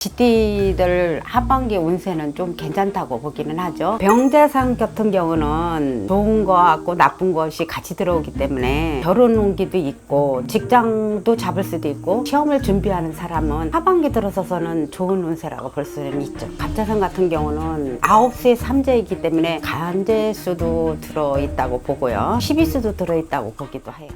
GT들 하반기 운세는 좀 괜찮다고 보기는 하죠. 병자상 같은 경우는 좋은 거하고 나쁜 것이 같이 들어오기 때문에 결혼 운기도 있고 직장도 잡을 수도 있고 시험을 준비하는 사람은 하반기 들어서서는 좋은 운세라고 볼 수는 있죠. 갑자상 같은 경우는 9수의 삼재이기 때문에 간재수도 들어있다고 보고요. 12수도 들어있다고 보기도 해요.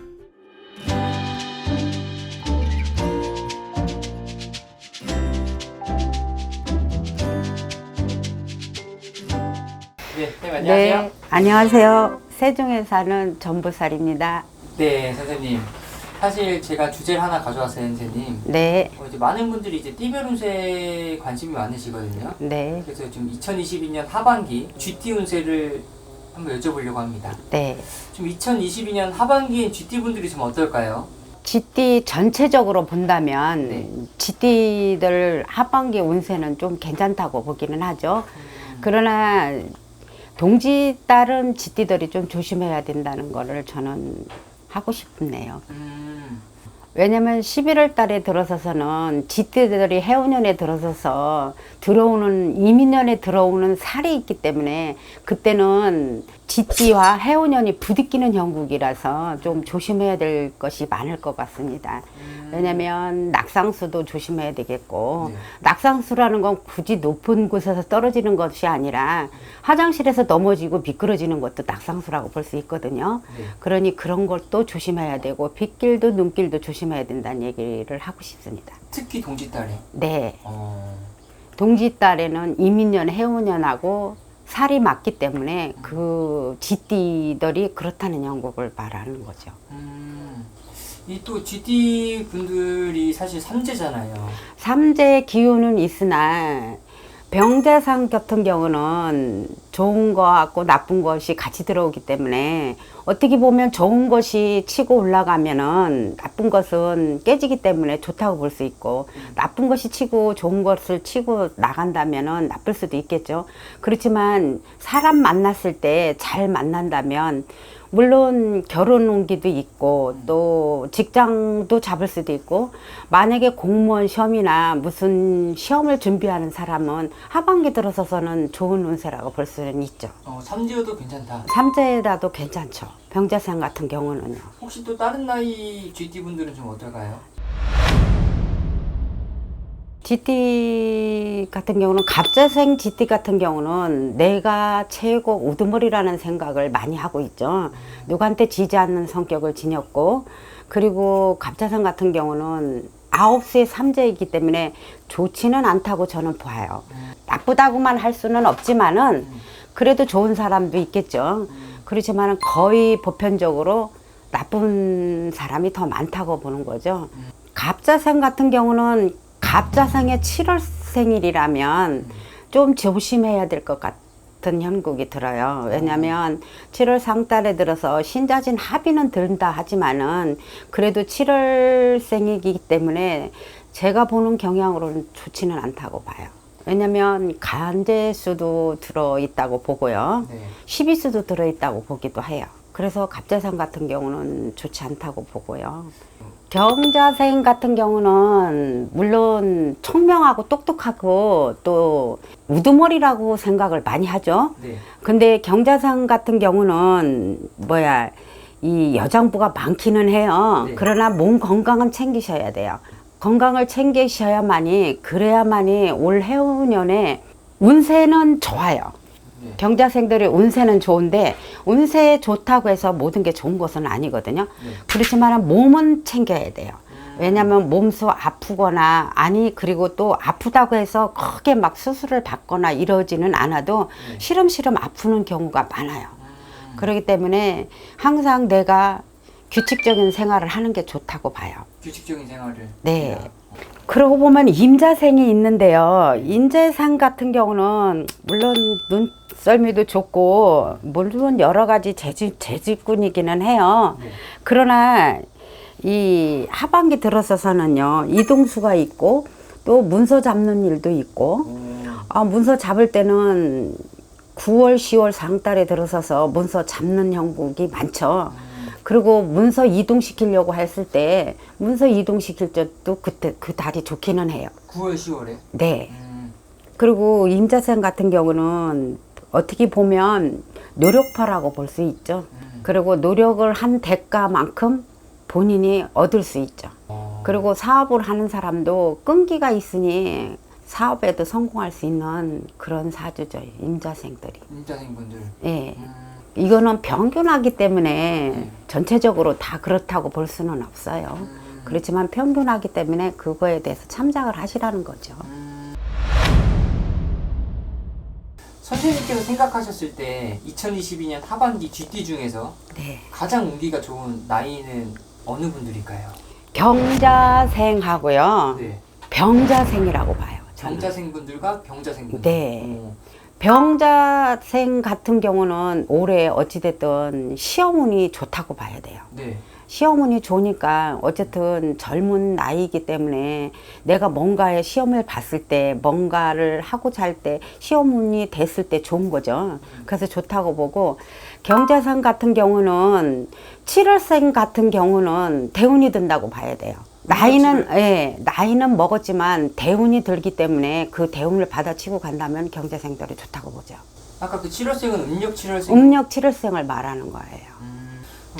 네, 선생님 안녕하세요. 네, 안녕하세요. 세종에 사는 전보살입니다. 네, 선생님. 사실 제가 주제를 하나 가져왔어요, 선생님. 네, 이제 많은 분들이 이제 띠별 운세에 관심이 많으시거든요. 네, 그래서 지금 2022년 하반기 GT 운세를 한번 여쭤보려고 합니다. 네. 지금 2022년 하반기엔 GT 분들이 좀 어떨까요? GT 전체적으로 본다면 네. GT들 하반기 운세는 좀 괜찮다고 보기는 하죠. 그러나 동지 다른 GT들이 좀 조심해야 된다는 거를 저는 하고 싶네요. 왜냐면 11월 달에 들어서서는 GT들이 해운년에 들어서서 들어오는 이민년에 들어오는 살이 있기 때문에 그때는 GT와 해운년이 부딪히는 형국이라서 좀 조심해야 될 것이 많을 것 같습니다. 왜냐면 낙상수도 조심해야 되겠고 네. 낙상수라는 건 굳이 높은 곳에서 떨어지는 것이 아니라 화장실에서 넘어지고 미끄러지는 것도 낙상수라고 볼 수 있거든요. 네. 그러니 그런 것도 조심해야 되고 빗길도 눈길도 조심해야 된다는 얘기를 하고 싶습니다. 특히 동지달에. 네, 어, 동지달에는 이민년, 해운년하고 살이 맞기 때문에 그 GT들이 그렇다는 형국을 말하는 거죠. 이 또 GT 분들이 사실 삼재잖아요. 삼재의 기운은 있으나 병자상 같은 경우는 좋은 거하고 나쁜 것이 같이 들어오기 때문에 어떻게 보면 좋은 것이 치고 올라가면은 나쁜 것은 깨지기 때문에 좋다고 볼 수 있고 나쁜 것이 치고 좋은 것을 치고 나간다면은 나쁠 수도 있겠죠. 그렇지만 사람 만났을 때 잘 만난다면 물론 결혼 운기도 있고 또 직장도 잡을 수도 있고 만약에 공무원 시험이나 무슨 시험을 준비하는 사람은 하반기 들어서서는 좋은 운세라고 볼 수는 있죠. 삼재여도 괜찮다. 삼재라도 괜찮죠. 병자상 같은 경우는요. 혹시 또 다른 나이 GT 분들은 좀 어떨까요? GT 같은 경우는 갑자생 GT 같은 경우는 내가 최고 우두머리라는 생각을 많이 하고 있죠. 누구한테 지지 않는 성격을 지녔고 그리고 갑자생 같은 경우는 9수의 삼재이기 때문에 좋지는 않다고 저는 봐요. 나쁘다고만 할 수는 없지만은 그래도 좋은 사람도 있겠죠. 그렇지만은 거의 보편적으로 나쁜 사람이 더 많다고 보는 거죠. 갑자생 같은 경우는 갑자생의 7월 생일이라면 좀 조심해야 될 것 같은 형국이 들어요. 왜냐하면 7월 상달에 들어서 신자진 합의는 든다 하지만은 그래도 7월 생이기 때문에 제가 보는 경향으로는 좋지는 않다고 봐요. 왜냐하면 간재수도 들어있다고 보고요. 네. 12수도 들어있다고 보기도 해요. 그래서 갑자생 같은 경우는 좋지 않다고 보고요. 경자생 같은 경우는 물론 청명하고 똑똑하고 또 우두머리라고 생각을 많이 하죠. 네. 근데 경자생 같은 경우는 이 여장부가 많기는 해요. 네. 그러나 몸 건강은 챙기셔야 돼요. 건강을 챙기셔야만이 그래야만이 올 해운년에 운세는 좋아요. 네. 경자생들의 운세는 좋은데 운세 좋다고 해서 모든 게 좋은 것은 아니거든요. 네. 그렇지만 몸은 챙겨야 돼요. 왜냐하면 몸소 아프거나 그리고 또 아프다고 해서 크게 막 수술을 받거나 이러지는 않아도 시름시름 아프는 경우가 많아요. 그렇기 때문에 항상 내가 규칙적인 생활을 하는 게 좋다고 봐요. 규칙적인 생활을. 네. 그러고 보면 임자생이 있는데요. 임자생 같은 경우는 물론 눈썰미도 좋고 물론 여러 가지 재주꾼이기는 해요. 네. 그러나 이 하반기 들어서서는요. 이동수가 있고 또 문서 잡는 일도 있고 문서 잡을 때는 9월, 10월 상달에 들어서서 문서 잡는 형국이 많죠. 그리고 문서 이동시키려고 했을 때 문서 이동시킬 때도 그때 그 달이 좋기는 해요. 9월, 10월에. 네. 그리고 임자생 같은 경우는 어떻게 보면 노력파라고 볼 수 있죠. 그리고 노력을 한 대가만큼 본인이 얻을 수 있죠. 그리고 사업을 하는 사람도 끈기가 있으니 사업에도 성공할 수 있는 그런 사주죠. 임자생들이. 임자생분들. 예. 이거는 평균하기 때문에 전체적으로 다 그렇다고 볼 수는 없어요. 그렇지만 평균하기 때문에 그거에 대해서 참작을 하시라는 거죠. 선생님께서 생각하셨을 때 2022년 하반기 GT 중에서 네. 가장 운기가 좋은 나이는 어느 분들일까요? 경자생하고요. 네. 병자생이라고 봐요. 저는. 병자생분들과 병자생분들. 네. 병자생 같은 경우는 올해 어찌됐든 시험운이 좋다고 봐야 돼요. 네. 시험운이 좋으니까 어쨌든 젊은 나이이기 때문에 내가 뭔가에 시험을 봤을 때 뭔가를 하고자 할 때 시험운이 됐을 때 좋은 거죠. 그래서 좋다고 보고 경자생 같은 경우는 7월생 같은 경우는 대운이 든다고 봐야 돼요. 나이는 예, 나이는 먹었지만 대운이 들기 때문에 그 대운을 받아치고 간다면 경자생들이 좋다고 보죠. 아까 그 7월생은 음력 7월생. 음력 7월생을 말하는 거예요.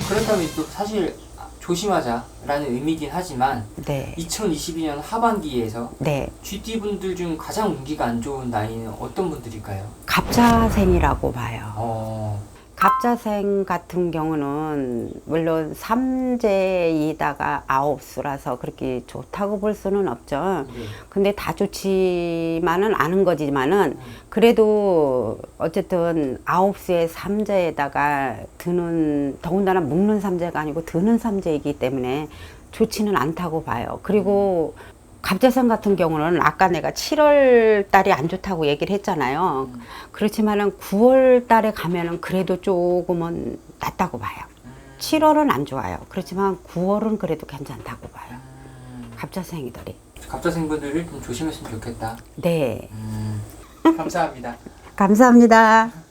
그렇다면 또 사실 조심하자라는 의미긴 하지만 네. 2022년 하반기에서 네. GT 분들 중 가장 운기가 안 좋은 나이는 어떤 분들일까요? 갑자생이라고 봐요. 갑자생 같은 경우는 물론 삼재이다가 아홉수라서 그렇게 좋다고 볼 수는 없죠. 네. 근데 다 좋지만은 않은 거지만은 그래도 어쨌든 아홉수의 삼재에다가 드는 더군다나 묶는 삼재가 아니고 드는 삼재이기 때문에 좋지는 않다고 봐요. 그리고 갑자생 같은 경우는 아까 내가 7월 달이 안 좋다고 얘기를 했잖아요. 그렇지만은 9월 달에 가면은 그래도 조금은 낫다고 봐요. 7월은 안 좋아요. 그렇지만 9월은 그래도 괜찮다고 봐요. 갑자생이들이. 갑자생분들을 좀 조심했으면 좋겠다. 네. 감사합니다. 감사합니다.